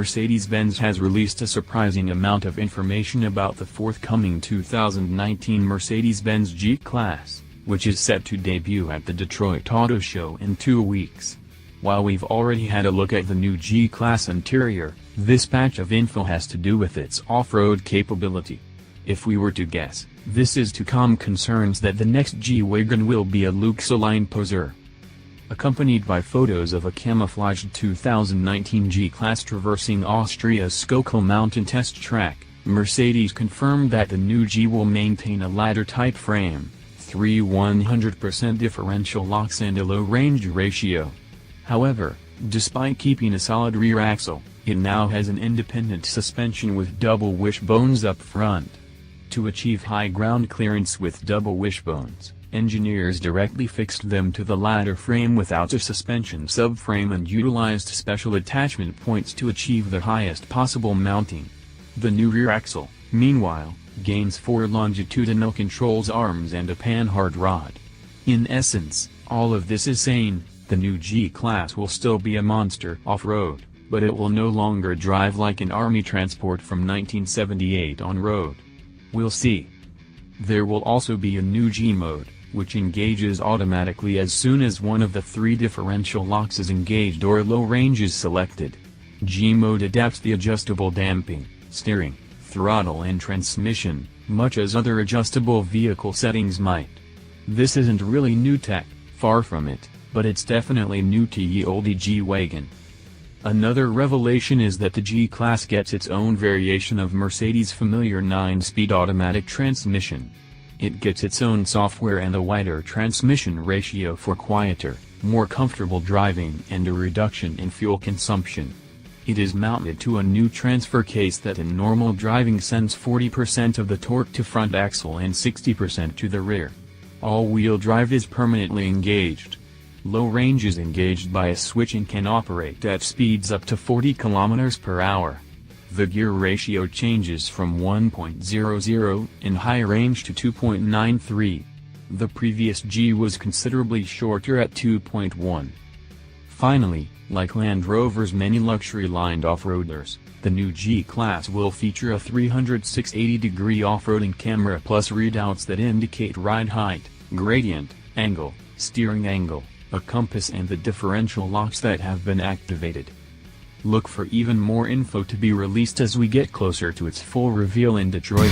Mercedes-Benz has released a surprising amount of information about the forthcoming 2019 Mercedes-Benz G-Class, which is set to debut at the Detroit Auto Show in 2 weeks. While we've already had a look at the new G-Class interior, this batch of info has to do with its off-road capability. If we were to guess, this is to calm concerns that the next G-Wagon will be a Luxuline poser. Accompanied by photos of a camouflaged 2019 G-Class traversing Austria's Skokel mountain test track, Mercedes confirmed that the new G will maintain a ladder-type frame, 3 100% differential locks and a low range ratio. However, despite keeping a solid rear axle, it now has an independent suspension with double wishbones up front. To achieve high ground clearance with double wishbones, engineers directly fixed them to the ladder frame without a suspension subframe and utilized special attachment points to achieve the highest possible mounting. The new rear axle, meanwhile, gains 4 longitudinal controls arms and a panhard rod. In essence, all of this is saying, the new G-Class will still be a monster off-road, but it will no longer drive like an army transport from 1978 on-road. We'll see. There will also be a new G-mode, which engages automatically as soon as one of the 3 differential locks is engaged or low range is selected. G-mode adapts the adjustable damping, steering, throttle and transmission, much as other adjustable vehicle settings might. This isn't really new tech, far from it, but it's definitely new to ye olde G-Wagon. Another revelation is that the G-Class gets its own variation of Mercedes' familiar 9-speed automatic transmission. It gets its own software and a wider transmission ratio for quieter, more comfortable driving and a reduction in fuel consumption. It is mounted to a new transfer case that in normal driving sends 40% of the torque to front axle and 60% to the rear. All-wheel drive is permanently engaged. Low range is engaged by a switch and can operate at speeds up to 40 km per hour. The gear ratio changes from 1.00 in high range to 2.93. The previous G was considerably shorter at 2.1. Finally, like Land Rover's many luxury-lined off-roaders, the new G-Class will feature a 360-degree off-roading camera plus readouts that indicate ride height, gradient, angle, steering angle, a compass and the differential locks that have been activated. Look for even more info to be released as we get closer to its full reveal in Detroit.